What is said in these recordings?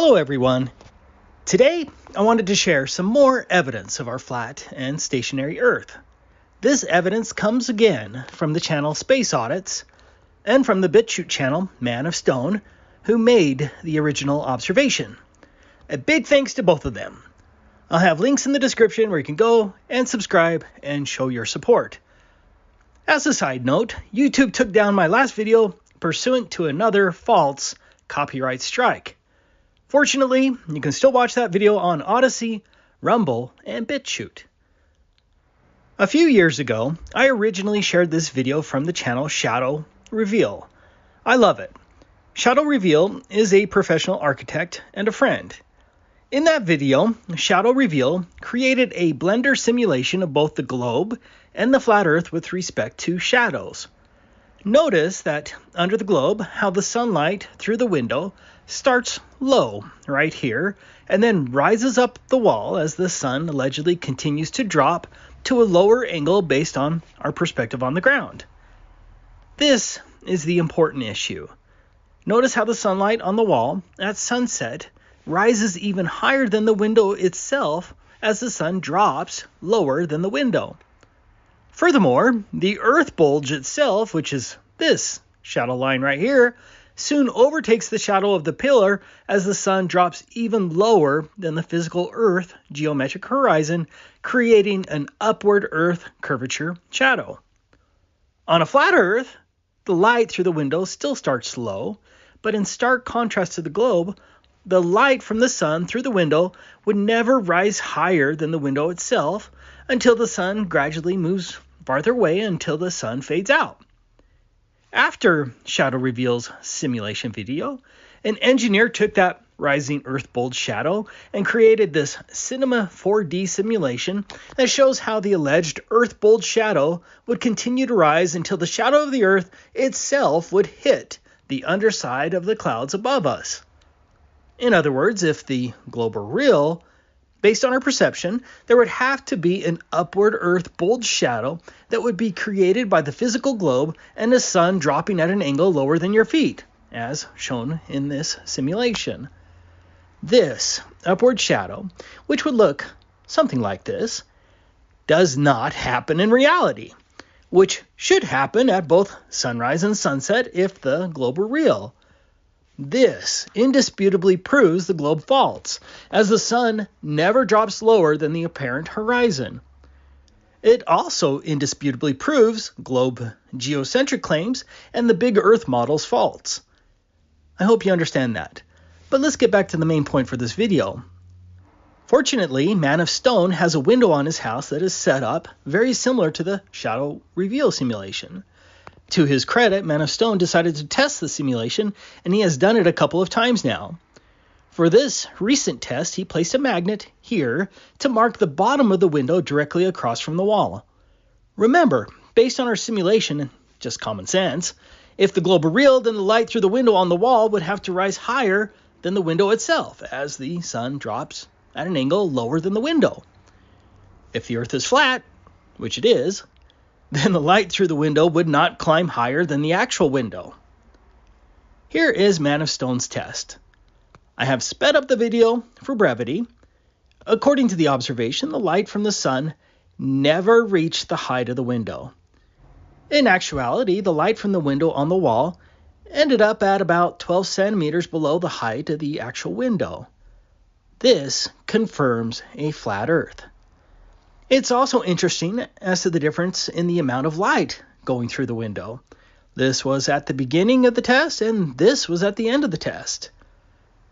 Hello everyone. Today I wanted to share some more evidence of our flat and stationary Earth. This evidence comes again from the channel Space Audits and from the BitChute channel Man of Stone, who made the original observation. A big thanks to both of them. I'll have links in the description where you can go and subscribe and show your support. As a side note, YouTube took down my last video pursuant to another false copyright strike. Fortunately, you can still watch that video on Odyssey, Rumble, and BitChute. A few years ago, I originally shared this video from the channel Shadow Reveal. I love it. Shadow Reveal is a professional architect and a friend. In that video, Shadow Reveal created a Blender simulation of both the globe and the flat Earth with respect to shadows. Notice that under the globe, how the sunlight through the window starts low right here and then rises up the wall as the sun allegedly continues to drop to a lower angle based on our perspective on the ground. This is the important issue. Notice how the sunlight on the wall at sunset rises even higher than the window itself as the sun drops lower than the window. Furthermore, the Earth bulge itself, which is this shadow line right here, soon overtakes the shadow of the pillar as the sun drops even lower than the physical Earth geometric horizon, creating an upward Earth curvature shadow. On a flat Earth, the light through the window still starts low, but in stark contrast to the globe, the light from the sun through the window would never rise higher than the window itself until the sun gradually moves farther away until the sun fades out. After Shadow Reveal's simulation video, an engineer took that rising Earth bulge shadow and created this Cinema 4D simulation that shows how the alleged Earth bulge shadow would continue to rise until the shadow of the Earth itself would hit the underside of the clouds above us. In other words, if the globe were real, based on our perception, there would have to be an upward Earth bulge shadow that would be created by the physical globe and the sun dropping at an angle lower than your feet, as shown in this simulation. This upward shadow, which would look something like this, does not happen in reality, which should happen at both sunrise and sunset if the globe were real. This indisputably proves the globe false, as the sun never drops lower than the apparent horizon. It also indisputably proves globe geocentric claims and the big Earth models false. I hope you understand that. But let's get back to the main point for this video. Fortunately, Man of Stone has a window on his house that is set up very similar to the Shadow Reveal simulation. To his credit, Man of Stone decided to test the simulation, and he has done it a couple of times now. For this recent test, he placed a magnet here to mark the bottom of the window directly across from the wall. Remember, based on our simulation, and just common sense, if the globe were real, then the light through the window on the wall would have to rise higher than the window itself, as the sun drops at an angle lower than the window. If the Earth is flat, which it is, then the light through the window would not climb higher than the actual window. Here is Man of Stone's test. I have sped up the video for brevity. According to the observation, the light from the sun never reached the height of the window. In actuality, the light from the window on the wall ended up at about 12 centimeters below the height of the actual window. This confirms a flat Earth. It's also interesting as to the difference in the amount of light going through the window. This was at the beginning of the test, and this was at the end of the test.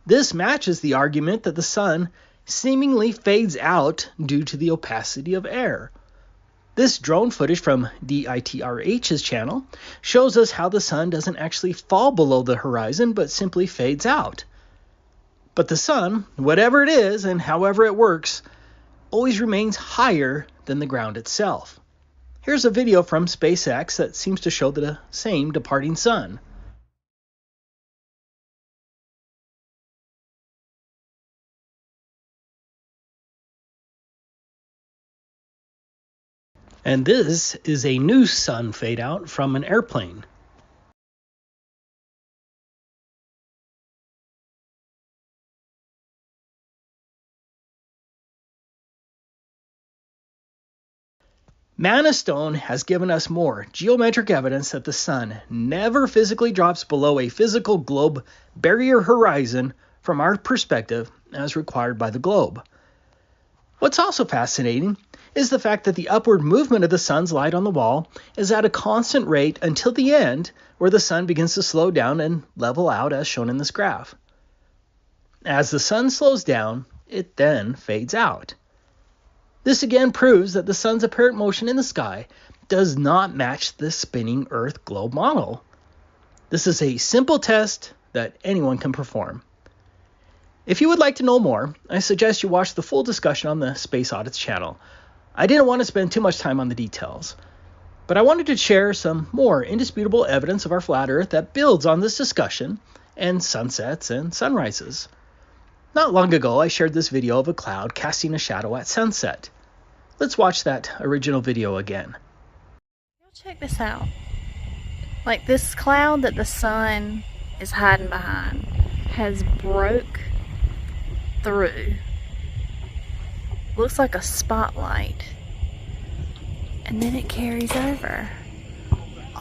This matches the argument that the sun seemingly fades out due to the opacity of air. This drone footage from DITRH's channel shows us how the sun doesn't actually fall below the horizon, but simply fades out. But the sun, whatever it is and however it works, always remains higher than the ground itself. Here's a video from SpaceX that seems to show the same departing sun. And this is a new sun fade out from an airplane. Manna Stone has given us more geometric evidence that the sun never physically drops below a physical globe barrier horizon from our perspective as required by the globe. What's also fascinating is the fact that the upward movement of the sun's light on the wall is at a constant rate until the end, where the sun begins to slow down and level out as shown in this graph. As the sun slows down, it then fades out. This again proves that the sun's apparent motion in the sky does not match the spinning Earth globe model. This is a simple test that anyone can perform. If you would like to know more, I suggest you watch the full discussion on the Space Audits channel. I didn't want to spend too much time on the details, but I wanted to share some more indisputable evidence of our flat Earth that builds on this discussion and sunsets and sunrises. Not long ago, I shared this video of a cloud casting a shadow at sunset. Let's watch that original video again. Check this out. Like this cloud that the sun is hiding behind has broke through. Looks like a spotlight. And then it carries over.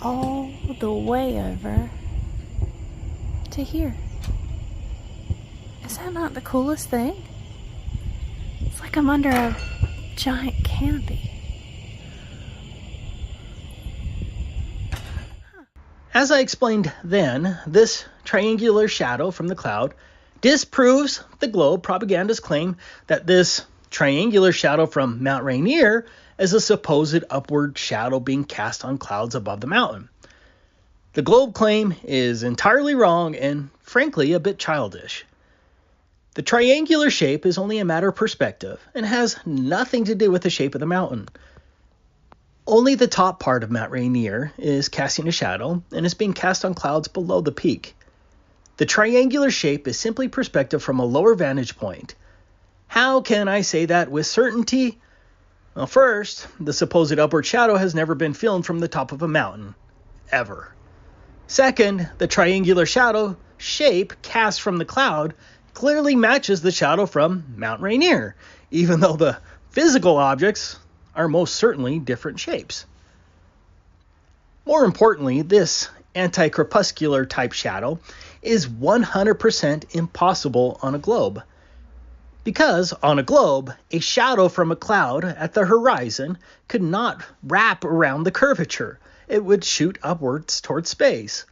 All the way over to here. Is that not the coolest thing? It's like I'm under a giant canopy. As I explained then, this triangular shadow from the cloud disproves the globe propaganda's claim that this triangular shadow from Mount Rainier is a supposed upward shadow being cast on clouds above the mountain. The globe claim is entirely wrong and, frankly, a bit childish. The triangular shape is only a matter of perspective and has nothing to do with the shape of the mountain. Only the top part of Mount Rainier is casting a shadow and is being cast on clouds below the peak. The triangular shape is simply perspective from a lower vantage point. How can I say that with certainty? Well, first, the supposed upward shadow has never been filmed from the top of a mountain, ever. Second, the triangular shadow shape cast from the cloud clearly matches the shadow from Mount Rainier, even though the physical objects are most certainly different shapes. More importantly, this anti-crepuscular type shadow is 100% impossible on a globe. Because on a globe, a shadow from a cloud at the horizon could not wrap around the curvature. It would shoot upwards towards space.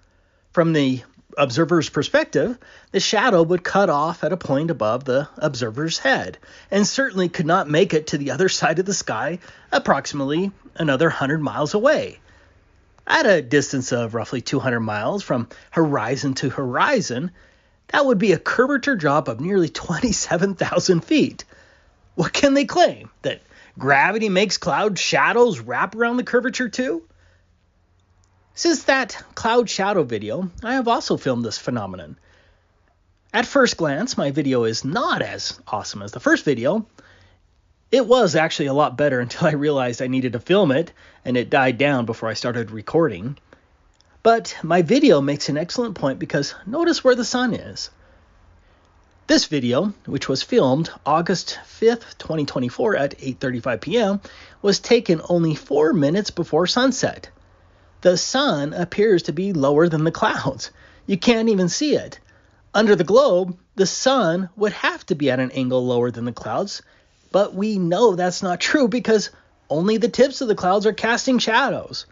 From the observer's perspective, the shadow would cut off at a point above the observer's head, and certainly could not make it to the other side of the sky, approximately another 100 miles away. At a distance of roughly 200 miles from horizon to horizon, that would be a curvature drop of nearly 27,000 feet. What can they claim? That gravity makes cloud shadows wrap around the curvature too? Since that cloud shadow video, I have also filmed this phenomenon. At first glance, my video is not as awesome as the first video. It was actually a lot better until I realized I needed to film it, and it died down before I started recording. But my video makes an excellent point because notice where the sun is. This video, which was filmed August 5th, 2024 at 8:35 p.m., was taken only 4 minutes before sunset. The sun appears to be lower than the clouds. You can't even see it. Under the globe, the sun would have to be at an angle lower than the clouds, but we know that's not true because only the tips of the clouds are casting shadows.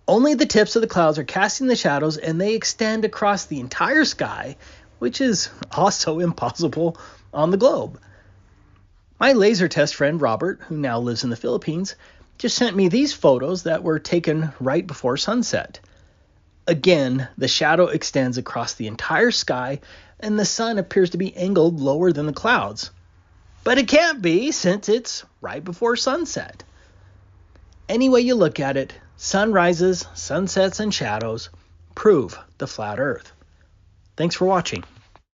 Only the tips of the clouds are casting the shadows, and they extend across the entire sky, which is also impossible on the globe. My laser test friend Robert, who now lives in the Philippines, just sent me these photos that were taken right before sunset. Again, the shadow extends across the entire sky, and the sun appears to be angled lower than the clouds. But it can't be, since it's right before sunset. Any way you look at it, sunrises, sunsets, and shadows prove the flat Earth. Thanks for watching.